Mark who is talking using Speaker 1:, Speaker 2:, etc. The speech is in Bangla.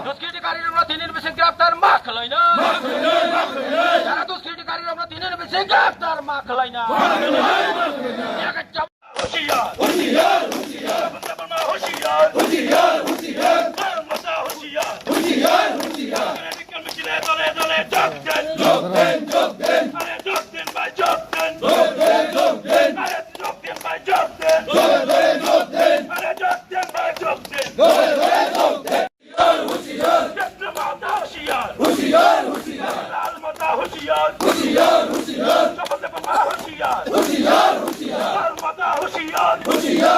Speaker 1: দুষ্কৃতিকারীর আমরা দিনের বেশি গ্রেফতার মা খেলাই না যারা দুষ্কৃতিকারীর আমরা দিনের বেশি গ্রেফতার মা খেলাই না
Speaker 2: होशियार